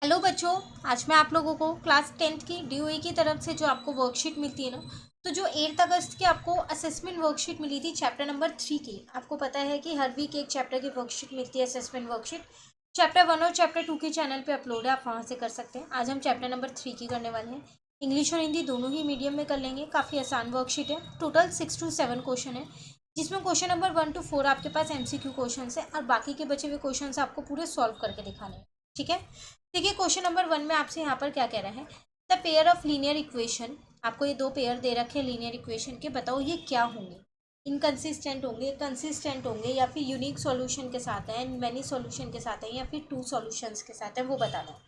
Hello बच्चों। आज मैं आप लोगों को क्लास 10th की डीओई की तरफ से जो आपको वर्कशीट मिलती है ना, तो जो 8 अगस्त की आपको असेसमेंट वर्कशीट मिली थी चैप्टर नंबर 3 की। आपको पता है कि हर वीक एक चैप्टर की वर्कशीट मिलती है, असेसमेंट वर्कशीट। चैप्टर 1 और चैप्टर 2 के चैनल पे अपलोड है, आप वहाँ से कर सकते हैं। आज हम चैप्टर नंबर 3 की करने वाले हैं। इंग्लिश और हिंदी दोनों ही मीडियम में कर लेंगे। काफ़ी आसान वर्कशीट है। टोटल 6 to 7 क्वेश्चन है, जिसमें क्वेश्चन नंबर 1 to 4 आपके पास एमसीक्यू क्वेश्चन है और बाकी के बचे हुए क्वेश्चन आपको पूरे सॉल्व करके दिखाने हैं। ठीक है। देखिए क्वेश्चन नंबर 1 में आपसे यहाँ पर क्या कह रहा है। The pair of linear equation, आपको ये दो पेयर दे रखे हैं लीनियर इक्वेशन के, बताओ ये क्या होंगे। इनकंसिस्टेंट होंगे, कंसिस्टेंट होंगे, या फिर यूनिक सॉल्यूशन के साथ हैं, मैनी सॉल्यूशन के साथ हैं, या फिर टू सॉल्यूशंस के साथ हैं, वो बताना है।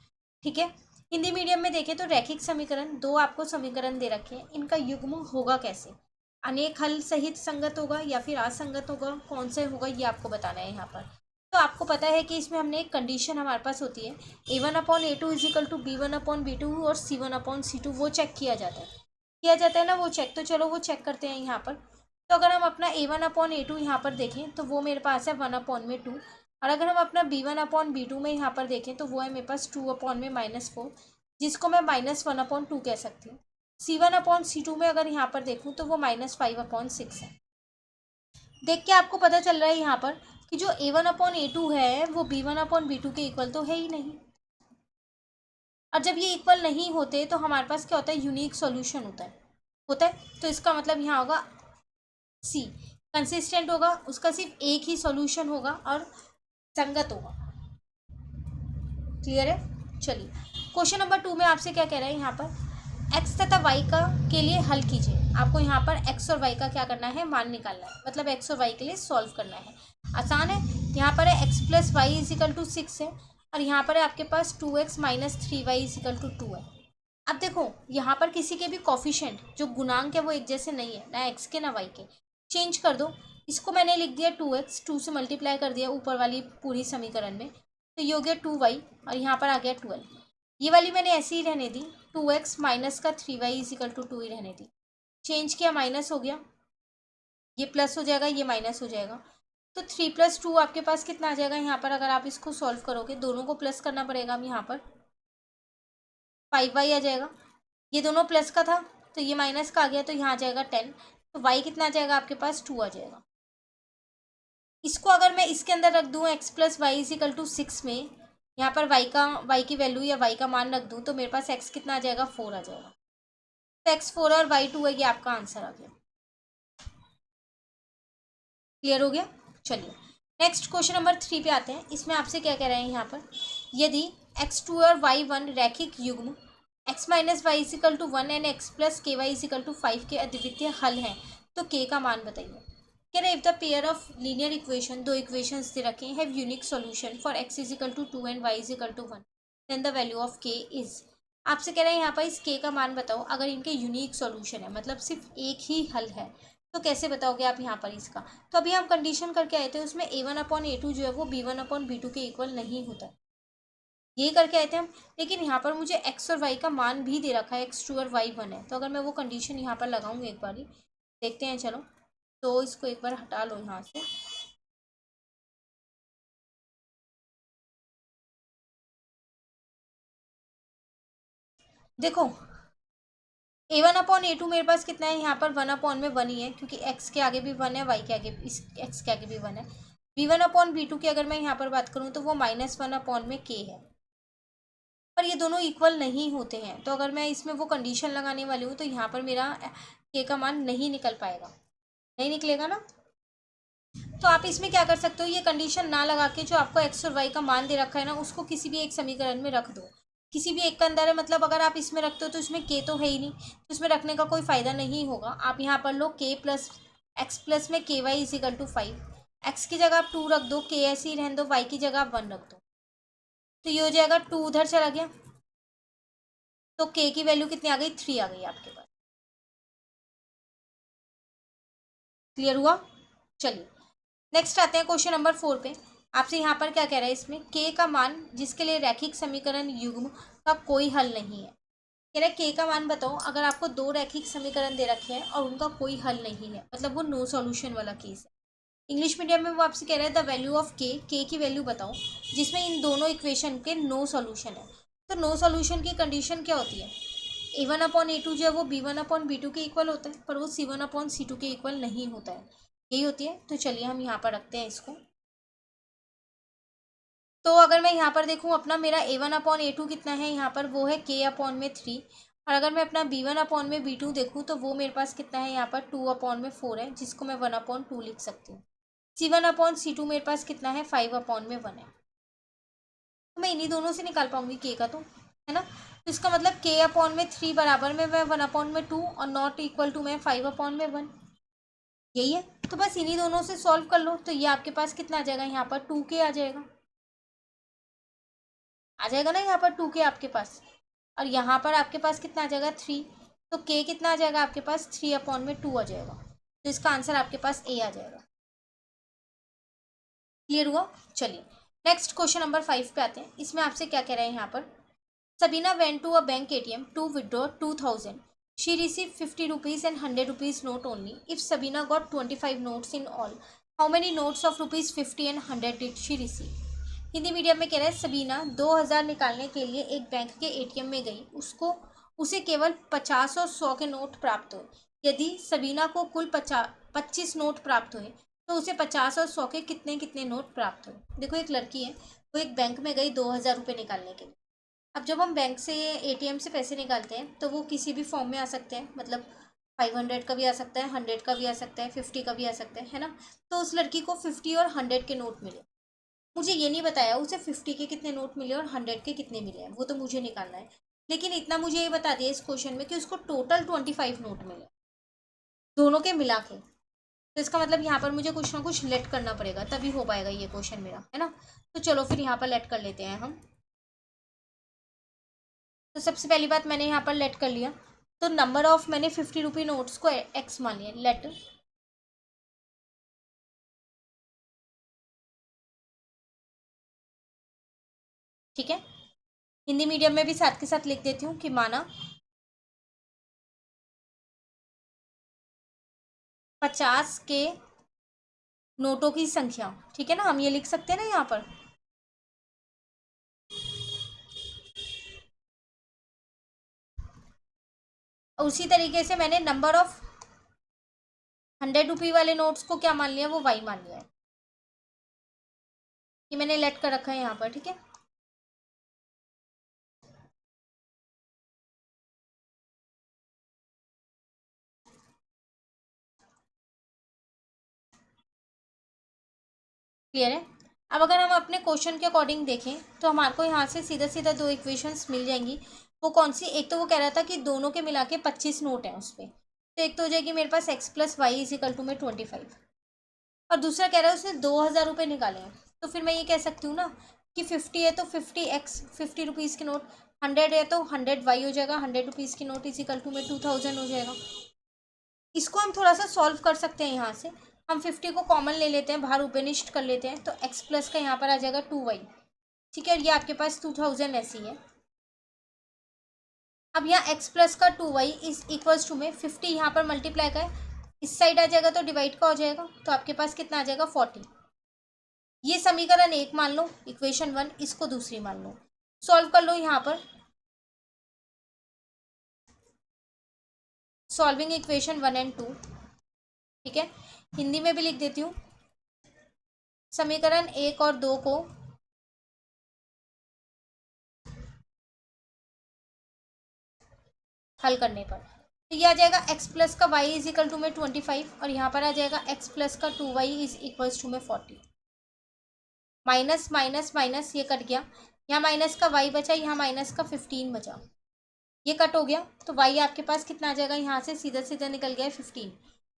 ठीक है। हिंदी मीडियम में देखें तो रैखिक समीकरण, दो आपको समीकरण दे रखे हैं, इनका युग्म होगा कैसे। अनेक हल सहित संगत होगा या फिर असंगत होगा, कौन से होगा ये आपको बताना है यहाँ पर। तो आपको पता है कि इसमें हमने एक कंडीशन हमारे पास होती है, A1/A2 इजिकल टू B1/B2 और C1/C2, वो चेक किया जाता है ना, वो चेक। तो चलो वो चेक करते हैं यहाँ पर। तो अगर हम अपना A1/A2 यहाँ पर देखें तो वो मेरे पास है 1/2, और अगर हम अपना B1/B2 में यहाँ पर देखें तो वो है मेरे पास 2/-4, जिसको मैं -1/2 कह सकती हूँ। C1/C2 में अगर यहाँ पर देखूँ तो वो -5/6 है। देख के आपको पता चल रहा है यहाँ पर कि जो A1/A2 है वो B1/B2 के इक्वल तो है ही नहीं। और जब ये इक्वल नहीं होते तो हमारे पास क्या होता है, यूनिक सॉल्यूशन होता है। तो इसका मतलब यहाँ होगा सी, कंसिस्टेंट होगा, उसका सिर्फ एक ही सॉल्यूशन होगा और संगत होगा। क्लियर है। चलिए क्वेश्चन नंबर 2 में आपसे क्या कह रहा है यहाँ पर, एक्स तथा वाई का के लिए हल कीजिए। आपको यहाँ पर एक्स और वाई का क्या करना है, मान निकालना है, मतलब एक्स और वाई के लिए सॉल्व करना है। आसान है। यहाँ पर है x plus y equal to 6 है, और यहाँ पर है आपके पास 2x minus 3y is equal to 2 है। अब देखो यहाँ पर किसी के भी कॉफिशेंट जो गुणांक है वो एक जैसे नहीं है, ना एक्स के ना वाई के। चेंज कर दो। इसको मैंने लिख दिया 2x, 2 से मल्टीप्लाई कर दिया ऊपर वाली पूरी समीकरण में, तो ये हो गया 2y, और यहाँ पर आ गया 12। ये वाली मैंने ऐसे ही रहने दी, 2x माइनस का 3y इजिकल टू 2 ही रहने दी। चेंज किया, माइनस हो गया, ये प्लस हो जाएगा, ये माइनस हो जाएगा। तो 3 + 2 आपके पास कितना आ जाएगा यहाँ पर, अगर आप इसको सॉल्व करोगे, दोनों को प्लस करना पड़ेगा। हम यहाँ पर 5y आ जाएगा, ये दोनों प्लस का था तो ये माइनस का आ गया, तो यहाँ आ जाएगा 10। तो y कितना आ जाएगा आपके पास, 2 आ जाएगा। इसको अगर मैं इसके अंदर रख दूँ x plus y equal to 6 में, यहाँ पर y की वैल्यू या y का मान रख दूँ, तो मेरे पास x कितना आ जाएगा, 4 आ जाएगा। तो x 4 और y 2 है, ये आपका आंसर आ गया। क्लियर हो गया। चलिए नेक्स्ट क्वेश्चन नंबर 3 पे आते हैं। इसमें आपसे क्या कह रहे हैं यहाँ पर, यदि x2 और y1 रैखिक युग्म x minus y equal to 1 and x plus के वाई इजिकल टू 5 के अद्वितीय हल हैं, तो k का मान बताइए। कह रहे if the pair of linear equation, दो इक्वेशंस दे रखे हैं, have unique solution for x equal to 2 and y equal to 1, then the value of k is. आपसे कह रहे हैं यहाँ पर इस k का मान बताओ अगर इनके यूनिक सॉल्यूशन है, मतलब सिर्फ एक ही हल है, तो कैसे बताओगे आप यहाँ पर इसका। तो अभी हम कंडीशन करके आए थे, उसमें A1/A2 जो है वो B1/B2 के इक्वल नहीं होता, यही करके आए थे हम। लेकिन यहाँ पर मुझे x और y का मान भी दे रखा है, x2 और y1 है, तो अगर मैं वो कंडीशन यहाँ पर लगाऊंगी एक बार, देखते हैं चलो। तो इसको एक बार हटा लो यहाँ से। देखो A1/A2 मेरे पास कितना है, यहाँ पर 1/1 ही है, क्योंकि x के आगे भी 1 है, y के आगे, इस x के आगे भी 1 है। B1/B2 की अगर मैं यहाँ पर बात करूँ तो वो -1/k है, पर ये दोनों इक्वल नहीं होते हैं। तो अगर मैं इसमें वो कंडीशन लगाने वाली हूँ तो यहाँ पर मेरा k का मान नहीं निकल पाएगा, नहीं निकलेगा ना। तो आप इसमें क्या कर सकते हो, ये कंडीशन ना लगा के जो आपको x और y का मान दे रखा है ना, उसको किसी भी एक समीकरण में रख दो, किसी भी एक के अंदर है। मतलब अगर आप इसमें रखते हो तो इसमें k तो है ही नहीं, तो इसमें रखने का कोई फ़ायदा नहीं होगा। आप यहाँ पर लो k प्लस x प्लस में के वाई इजिकल टू 5, x की जगह आप 2 रख दो, k ऐसे ही रहने दो, y की जगह आप 1 रख दो, तो ये हो जाएगा 2 उधर चला गया, तो k की वैल्यू कितनी आ गई, 3 आ गई आपके पास। क्लियर हुआ। चलिए नेक्स्ट आते हैं क्वेश्चन नंबर 4 पे। आपसे यहाँ पर क्या कह रहा है, इसमें k का मान जिसके लिए रैखिक समीकरण युग्म का कोई हल नहीं है। कह रहा है k का मान बताओ अगर आपको दो रैखिक समीकरण दे रखे हैं और उनका कोई हल नहीं है, मतलब वो नो सॉल्यूशन वाला केस है। इंग्लिश मीडियम में वो आपसे कह रहा है the value of k, k की वैल्यू बताओ जिसमें इन दोनों इक्वेशन के नो सॉल्यूशन है। तो नो सॉल्यूशन की कंडीशन क्या होती है, A1/A2 जो है वो B1/B2 के इक्वल होता है, पर वो C1/C2 के इक्वल नहीं होता है, यही होती है। तो चलिए हम यहाँ पर रखते हैं इसको। तो अगर मैं यहाँ पर देखूँ अपना मेरा A1/A2 कितना है यहाँ पर, वो है K/3। और अगर मैं अपना B1/B2 देखूँ तो वो मेरे पास कितना है यहाँ पर 2/4 है, जिसको मैं 1/2 लिख सकती हूँ। C1/C2 मेरे पास कितना है 5/1 है। तो मैं इन्हीं दोनों से निकाल पाऊंगी K का, तो है ना। तो इसका मतलब K/3 बराबर में मैं 1/2 और नॉट इक्वल टू मैं 5/1, यही है। तो बस इन्हीं दोनों से सॉल्व कर लो। तो ये आपके पास कितना आ जाएगा यहाँ पर 2K आ जाएगा ना यहाँ पर 2K आपके पास। और यहाँ पर आपके पास कितना आ जाएगा 3। तो K कितना आ जाएगा आपके पास 3/2 आ जाएगा। तो इसका आंसर आपके पास A आ जाएगा। क्लियर हुआ। चलिए नेक्स्ट क्वेश्चन नंबर 5 पे आते हैं। इसमें आपसे क्या कह रहे हैं यहाँ पर, Sabina went to a bank ATM to withdraw 2000. She received 50 rupees and 100 rupees note only. If Sabina got 25 notes in all, how many notes of rupees 50 and 100 did she receive? Hindi medium में कह रहा है सबीना 2000 निकालने के लिए एक bank के ATM में गई, उसे केवल 50 और 100 के नोट प्राप्त हुए। यदि सबीना को कुल 25 नोट प्राप्त हुए तो उसे 50 और 100 के कितने कितने नोट प्राप्त हुए। देखो एक लड़की है, वो एक बैंक में गई 2000 रुपये निकालने के लिए। अब जब हम बैंक से एटीएम से पैसे निकालते हैं तो वो किसी भी फॉर्म में आ सकते हैं, मतलब 500 का भी आ सकता है, 100 का भी आ सकता है, 50 का भी आ सकता है ना। तो उस लड़की को 50 और 100 के नोट मिले। मुझे ये नहीं बताया उसे 50 के कितने नोट मिले और 100 के कितने मिले हैं, वो तो मुझे निकालना है। लेकिन इतना मुझे ये बता दिया इस क्वेश्चन में कि उसको टोटल 25 नोट मिले दोनों के मिला के। तो इसका मतलब यहाँ पर मुझे कुछ ना कुछ लेट करना पड़ेगा, तभी हो पाएगा ये क्वेश्चन मेरा, है ना। तो चलो फिर यहाँ पर लेट कर लेते हैं हम। तो सबसे पहली बात मैंने यहाँ पर लेट कर लिया। तो नंबर ऑफ मैंने 50 रुपी नोट्स को एक्स मान लिया, लेट ठीक है। हिंदी मीडियम में भी साथ के साथ लिख देती हूँ कि माना 50 के नोटों की संख्या, ठीक है ना, हम ये लिख सकते हैं ना यहाँ पर। उसी तरीके से मैंने नंबर ऑफ 100 रुपी वाले नोट्स को क्या मान लिया, वो वाई मान लिया है। ये मैंने लेट कर रखा है यहाँ पर, ठीक है। क्लियर है। अब अगर हम अपने क्वेश्चन के अकॉर्डिंग देखें तो हमारे को यहाँ से सीधा सीधा दो इक्वेशंस मिल जाएंगी। वो कौन सी, एक तो वो कह रहा था कि दोनों के मिला के 25 नोट हैं उस पर, तो एक तो हो जाएगी मेरे पास x+y = 25, और दूसरा कह रहा है उसने 2000 रुपये निकाले हैं। तो फिर मैं ये कह सकती हूँ ना कि 50 है तो 50x 50 रुपीज़ की नोट, 100 है तो 100y हो जाएगा, 100 रुपीज़ की नोट = 2000 हो जाएगा। इसको हम थोड़ा सा सॉल्व कर सकते हैं। यहाँ से हम 50 को कॉमन ले लेते हैं, बाहर उपनिष्ट कर लेते हैं, तो x प्लस का यहाँ पर आ जाएगा 2y, ठीक है। और ये आपके पास 2000 ऐसी है। अब यहाँ x प्लस का 2y इज इक्वल्स टू में 50 यहाँ पर मल्टीप्लाई का है, इस साइड आ जाएगा तो डिवाइड का हो जाएगा, तो आपके पास कितना आ जाएगा 40। ये समीकरण 1 मान लो, इक्वेशन 1, इसको दूसरी मान लो, सॉल्व कर लो यहाँ पर। सॉल्विंग इक्वेशन 1 एंड 2, ठीक है। हिंदी में भी लिख देती हूँ, समीकरण 1 और 2 को हल करने पर तो ये आ जाएगा x प्लस का y = में 25, और यहाँ पर आ जाएगा x प्लस का 2y = में 40। माइनस माइनस माइनस ये कट गया, यहाँ माइनस का y बचा, यहाँ माइनस का 15 बचा, ये कट हो गया। तो y आपके पास कितना आ जाएगा, यहाँ से सीधा सीधा निकल गया है 15।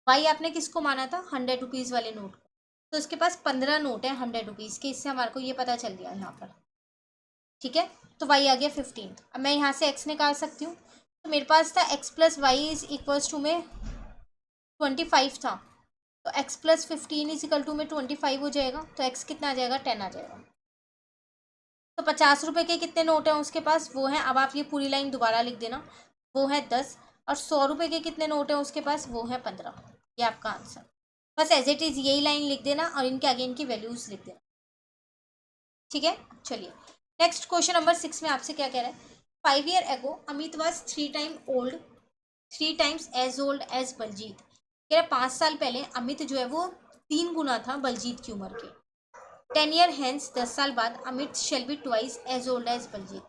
y आपने किसको माना था, 100 रुपीज़ वाले नोट को, तो इसके पास 15 नोट है 100 रुपीज़ के, इससे हमारे को ये पता चल गया यहाँ पर, ठीक है। तो y आ गया 15। अब मैं यहाँ से x निकाल सकती हूँ, तो मेरे पास था x प्लस वाई = में 25 था, तो x प्लस 15 = में 25 हो जाएगा, तो x कितना आ जाएगा 10 आ जाएगा। तो 50 रुपये के कितने नोट हैं उसके पास, वो हैं, अब आप ये पूरी लाइन दोबारा लिख देना, वो है 10। और 100 रुपये के कितने नोट हैं उसके पास, वो है 15। ये आपका आंसर, बस एज इट इज़ यही लाइन लिख देना और इनके आगे इनकी वैल्यूज़ लिख देना, ठीक है। चलिए नेक्स्ट क्वेश्चन नंबर 6 में आपसे क्या कह रहा है, 5 year ago Amit was 3 times as old as Baljeet. कह रहा 5 साल पहले अमित जो है वो 3 गुना था बलजीत की उम्र के। 10 ईयर हैंस 10 साल बाद Amit shall be twice as old as Baljeet.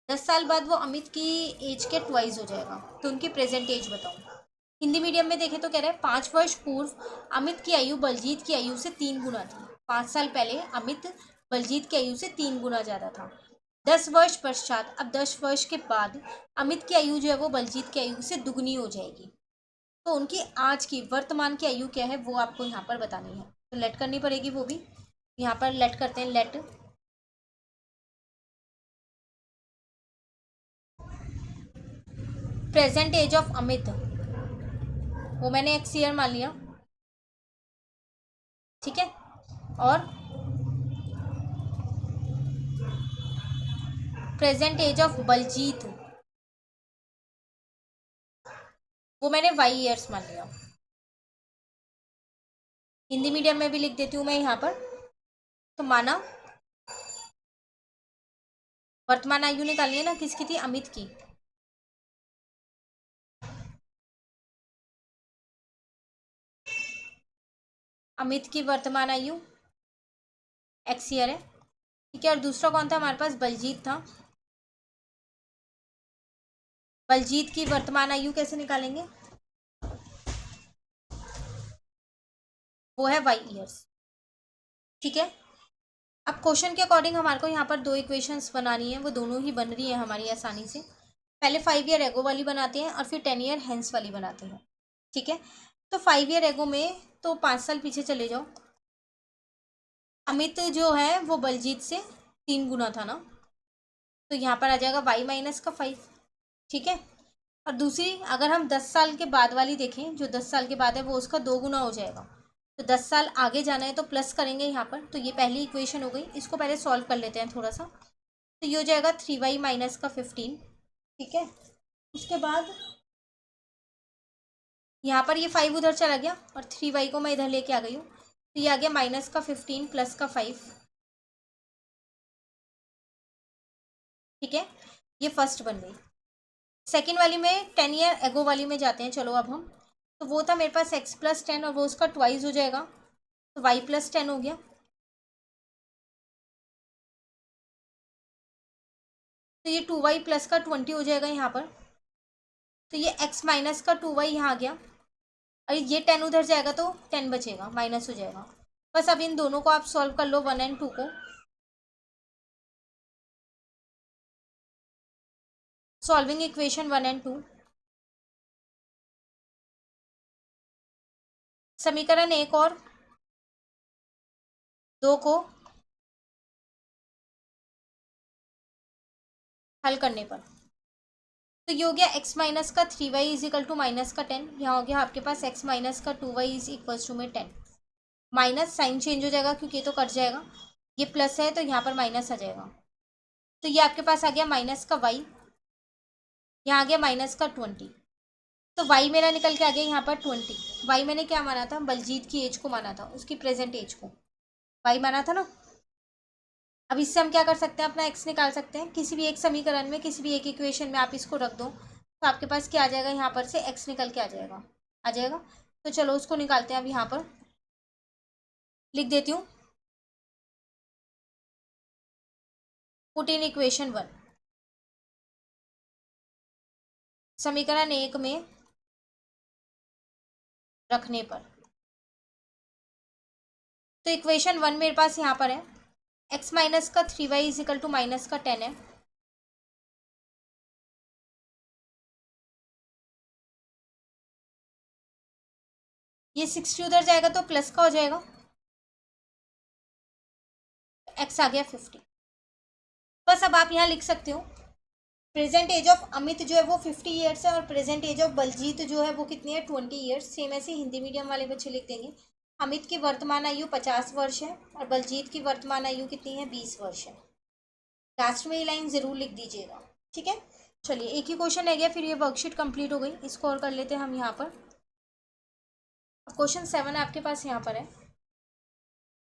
10 साल बाद वो अमित की एज के ट्वाइस हो जाएगा, तो उनकी प्रेजेंट एज बताओ। हिंदी मीडियम में देखें तो कह रहा है 5 वर्ष पूर्व अमित की आयु बलजीत की आयु से 3 गुना थी। 5 साल पहले अमित बलजीत की आयु से 3 गुना ज्यादा था। 10 वर्ष पश्चात, अब 10 वर्ष के बाद अमित की आयु जो है वो बलजीत की आयु से दुगनी हो जाएगी। तो उनकी आज की वर्तमान की आयु क्या है वो आपको यहाँ पर बतानी है, तो लेट करनी पड़ेगी वो भी। यहाँ पर लेट करते हैं, let present age of Amit, वो मैंने एक्स ईयर मान लिया, ठीक है। और प्रेजेंट एज ऑफ बलजीत, वो मैंने वाई ईयर्स मान लिया। हिंदी मीडियम में भी लिख देती हूँ मैं यहाँ पर। तो माना वर्तमान आयु निकालनी है ना, किसकी थी, अमित की। अमित की वर्तमान आयु एक्स ईयर है, ठीक है। और दूसरा कौन था हमारे पास, बलजीत था। बलजीत की वर्तमान आयु कैसे निकालेंगे, वो है वाई ईयर्स, ठीक है। अब क्वेश्चन के अकॉर्डिंग हमारे को यहाँ पर 2 इक्वेशंस बनानी है, वो दोनों ही बन रही है हमारी आसानी से। पहले 5 ईयर एगो वाली बनाते हैं और फिर 10 ईयर हेंस वाली बनाते हैं, ठीक है। तो 5 ईयर एगो में तो 5 साल पीछे चले जाओ, अमित जो है वो बलजीत से 3 गुना था ना, तो यहाँ पर आ जाएगा y-5, ठीक है। और दूसरी अगर हम 10 साल के बाद वाली देखें, जो 10 साल के बाद है वो उसका 2 गुना हो जाएगा, तो 10 साल आगे जाना है तो प्लस करेंगे यहाँ पर। तो ये पहली इक्वेशन हो गई, इसको पहले सॉल्व कर लेते हैं थोड़ा सा। तो ये हो जाएगा 3y-15, ठीक है। उसके बाद यहाँ पर ये 5 उधर चला गया और 3y को मैं इधर लेके आ गई हूँ, तो ये आ गया -15 +5, ठीक है। ये फर्स्ट बन गई। सेकेंड वाली में 10 ईयर एगो वाली में जाते हैं, चलो अब हम। तो वो था मेरे पास x+10 और वो उसका ट्वाइस हो जाएगा, तो y+10 हो गया। तो ये 2y प्लस का 20 हो जाएगा यहाँ पर। तो ये x माइनस का 2y यहाँ आ गया, और ये 10 उधर जाएगा तो 10 बचेगा, माइनस हो जाएगा। बस अब इन दोनों को आप सॉल्व कर लो, 1 और 2 को। सॉल्विंग इक्वेशन 1 और 2, समीकरण 1 और 2 को हल करने पर तो ये हो गया x माइनस का 3y is equal to minus का 10। यहाँ हो गया आपके पास x माइनस का 2y इज इक्वल टू में 10। माइनस साइन चेंज हो जाएगा क्योंकि ये तो कट जाएगा, ये प्लस है तो यहाँ पर माइनस आ जाएगा। तो ये आपके पास आ गया माइनस का y, यहाँ आ गया माइनस का 20। तो y मेरा निकल के आ गया यहाँ पर 20। y मैंने क्या माना था, बलजीत की एज को माना था, उसकी प्रेजेंट एज को y माना था ना। अब इससे हम क्या कर सकते हैं, अपना x निकाल सकते हैं। किसी भी एक समीकरण में, किसी भी एक इक्वेशन में आप इसको रख दो तो आपके पास क्या आ जाएगा, यहाँ पर से x निकल के आ जाएगा। तो चलो उसको निकालते हैं। अब यहाँ पर लिख देती हूँ, पुट इन इक्वेशन 1, समीकरण 1 में रखने पर। तो इक्वेशन 1 मेरे पास यहाँ पर है, x माइनस का 3y is equal to minus का 10 है। ये 60 उधर जाएगा तो प्लस का हो जाएगा, x आ गया 50। बस अब आप यहाँ लिख सकते हो, प्रेजेंट एज ऑफ अमित जो है वो 50 ईयर्स है और प्रेजेंट एज ऑफ बलजीत जो है वो कितनी है, 20 ईयर्स। सेम ऐसे हिंदी मीडियम वाले बच्चे लिख देंगे, अमित की वर्तमान आयु 50 वर्ष है और बलजीत की वर्तमान आयु कितनी है, 20 वर्ष है। लास्ट में ये लाइन ज़रूर लिख दीजिएगा, ठीक है। चलिए एक ही क्वेश्चन रह गया, फिर ये वर्कशीट कंप्लीट हो गई। इसको और कर लेते हैं हम यहाँ पर। क्वेश्चन 7 आपके पास यहाँ पर है,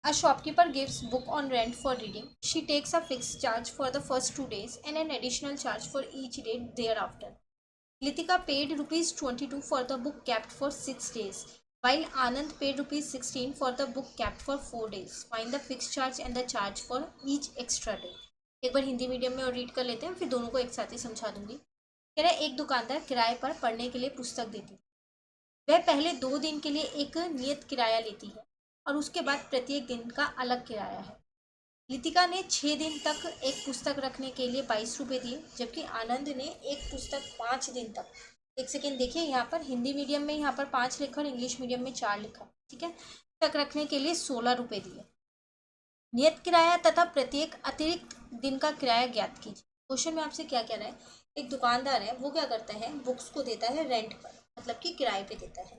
A shopkeeper gives book on rent for reading. She takes a fixed charge for the first 2 days and an additional charge for each day thereafter. Litika paid ₹22 for the book kept for 6 days, while Anand paid ₹16 for the book kept for 4 days. Find the fixed charge and the charge for each extra day. एक बार Hindi medium में और read कर लेते हैं, फिर दोनों को एक साथ ही समझा दूंगी। कह रहा है एक दुकानदार किराए पर पढ़ने के लिए पुस्तक देती है। वह पहले 2 दिन के लिए एक नियत किराया लेती है और उसके बाद प्रत्येक दिन का अलग किराया है। लितिका ने 6 दिन तक एक पुस्तक रखने के लिए ₹22 दिए, जबकि आनंद ने एक पुस्तक 5 दिन तक, एक सेकेंड देखिए, यहाँ पर हिंदी मीडियम में यहाँ पर 5 लिखा और इंग्लिश मीडियम में 4 लिखा, ठीक है, तक रखने के लिए ₹16 दिए। नियत किराया तथा प्रत्येक अतिरिक्त दिन का किराया ज्ञात कीजिए। क्वेश्चन में आपसे क्या कह रहा है, एक दुकानदार है, वो क्या करता है, बुक्स को देता है रेंट पर, मतलब कि किराए पे देता है,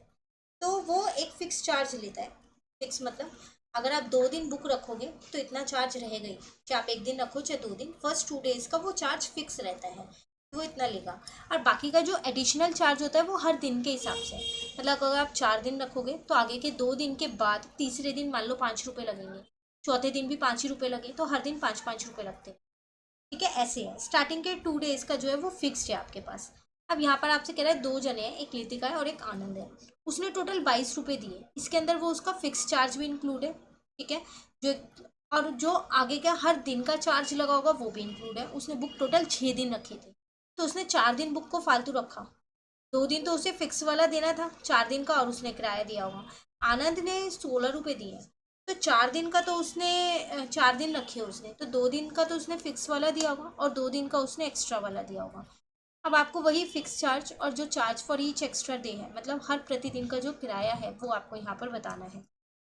तो वो एक फिक्स चार्ज लेता है। फिक्स मतलब अगर आप 2 दिन बुक रखोगे तो इतना चार्ज रहेगा ही, चाहे आप 1 दिन रखो चाहे 2 दिन, फर्स्ट 2 डेज का वो चार्ज फिक्स रहता है, वो इतना लेगा। और बाकी का जो एडिशनल चार्ज होता है वो हर दिन के हिसाब से है, मतलब अगर आप 4 दिन रखोगे तो आगे के 2 दिन के बाद तीसरे दिन मान लो ₹5 लगेंगे, चौथे दिन भी ₹5 लगे, तो हर दिन 5-5 रुपये लगते हैं, ठीक है, ऐसे है। स्टार्टिंग के 2 डेज का जो है वो फिक्स्ड है आपके पास। अब यहाँ पर आपसे कह रहा है 2 जने हैं, एक लितिका है और एक आनंद है, उसने टोटल ₹22 दिए, इसके अंदर वो उसका फिक्स चार्ज भी इंक्लूड है, ठीक है, जो और जो आगे का हर दिन का चार्ज लगा होगा वो भी इंक्लूड है। उसने बुक टोटल 6 दिन रखी थी, तो उसने 4 दिन बुक को फालतू रखा, 2 दिन तो उसे फिक्स वाला देना था 4 दिन का, और उसने किराया दिया होगा। आनंद ने ₹16 दिए, तो 4 दिन का तो उसने 4 दिन रखे उसने, तो 2 दिन का तो उसने फिक्स वाला दिया होगा और 2 दिन का उसने एक्स्ट्रा वाला दिया होगा। अब आपको वही फिक्स चार्ज और जो charge for each extra day है, मतलब हर प्रतिदिन का जो किराया है, वो आपको यहाँ पर बताना है।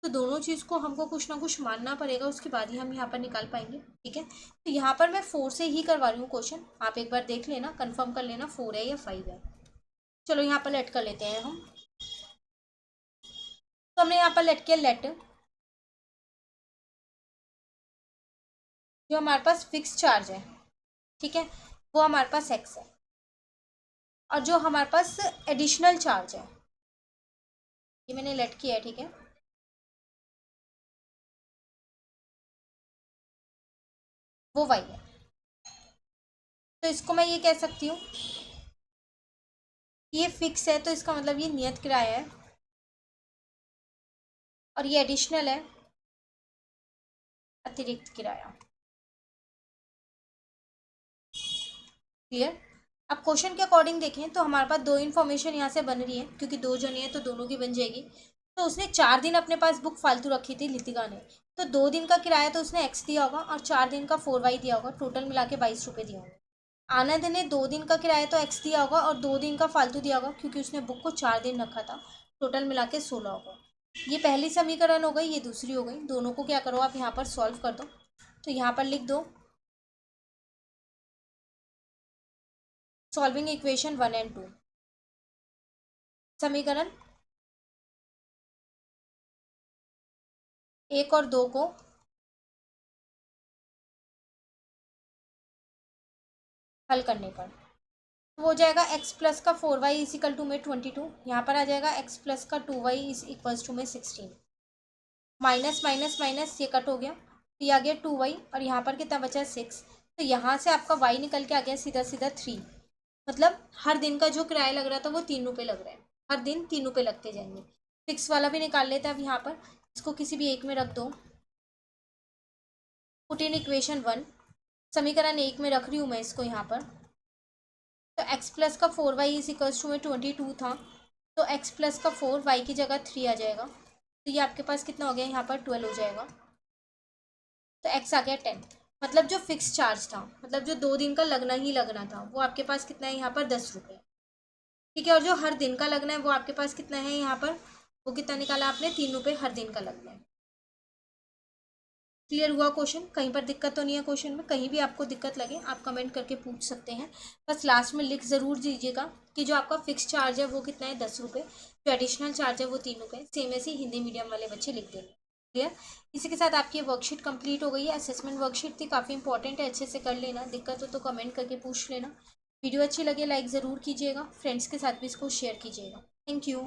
तो दोनों चीज़ को हमको कुछ ना कुछ मानना पड़ेगा, उसके बाद ही हम यहाँ पर निकाल पाएंगे, ठीक है। तो यहाँ पर मैं 4 से ही करवा रही हूँ क्वेश्चन, आप एक बार देख लेना, कंफर्म कर लेना 4 है या 5 है। चलो यहाँ पर लेट कर लेते हैं हम। तो हमने यहाँ पर लेट किया, लेट जो हमारे पास फिक्स चार्ज है, ठीक है, वो हमारे पास एक्स है, और जो हमारे पास एडिशनल चार्ज है, ये मैंने लेट किया है, ठीक है, वो वाई है। तो इसको मैं ये कह सकती हूँ, ये फिक्स है तो इसका मतलब ये नियत किराया है, और ये एडिशनल है, अतिरिक्त किराया। क्लियर। अब क्वेश्चन के अकॉर्डिंग देखें तो हमारे पास 2 इन्फॉर्मेशन यहाँ से बन रही है, क्योंकि 2 जने हैं तो दोनों की बन जाएगी। तो उसने 4 दिन अपने पास बुक फालतू रखी थी लितिका ने, तो 2 दिन का किराया तो उसने एक्स दिया होगा और 4 दिन का 4y दिया होगा, टोटल मिला के ₹22 दिए होंगे। आनंद ने 2 दिन का किराया तो एक्स दिया होगा और 2 दिन का फालतू दिया होगा, क्योंकि उसने बुक को 4 दिन रखा था, टोटल मिला के 16 होगा। ये पहली समीकरण हो गई, ये दूसरी हो गई। दोनों को क्या करो आप यहाँ पर सॉल्व कर दो, तो यहाँ पर लिख दो सॉल्विंग इक्वेशन 1 और 2, समीकरण 1 और 2 को हल करने पर तो हो जाएगा x प्लस का 4y इज इक्वल टू में 22, यहाँ पर आ जाएगा x प्लस का 2y इज इक्वल्स टू में 16, माइनस माइनस माइनस ये कट हो गया, तो ये आ गया 2y, और यहाँ पर कितना बचा 6, तो यहाँ से आपका y निकल के आ गया सीधा सीधा 3, मतलब हर दिन का जो किराया लग रहा था वो ₹3 लग रहा है, हर दिन ₹3 लगते जाएंगे। 6 वाला भी निकाल लेते हैं अब यहाँ पर, इसको किसी भी एक में रख दो, पुट इन इक्वेशन 1, समीकरण 1 में रख रही हूँ मैं इसको यहाँ पर, तो x प्लस का 4y इज इक्वल्स टू में 22 था, तो x प्लस का 4y की जगह 3 आ जाएगा, तो ये आपके पास कितना हो गया, यहाँ पर 12 हो जाएगा, तो x आ गया 10। मतलब जो फिक्स चार्ज था, मतलब जो 2 दिन का लगना ही लगना था, वो आपके पास कितना है यहाँ पर ₹10, ठीक है, और जो हर दिन का लगना है वो आपके पास कितना है यहाँ पर, वो कितना निकाला आपने, ₹3 हर दिन का लगना है। क्लियर हुआ क्वेश्चन, कहीं पर दिक्कत तो नहीं है क्वेश्चन में, कहीं भी आपको दिक्कत लगे आप कमेंट करके पूछ सकते हैं, बस लास्ट में लिख ज़रूर दीजिएगा कि जो आपका फिक्स चार्ज है वो कितना है, ₹10, जो एडिशनल चार्ज है वो ₹3, सेम ऐसे हिंदी मीडियम वाले बच्चे लिख देंगे। क्लियर। इसी के साथ आपकी वर्कशीट कंप्लीट हो गई है, असेसमेंट वर्कशीट थी, काफ़ी इंपॉर्टेंट है, अच्छे से कर लेना, दिक्कत हो तो कमेंट करके पूछ लेना। वीडियो अच्छी लगे लाइक ज़रूर कीजिएगा, फ्रेंड्स के साथ भी इसको शेयर कीजिएगा। Thank you.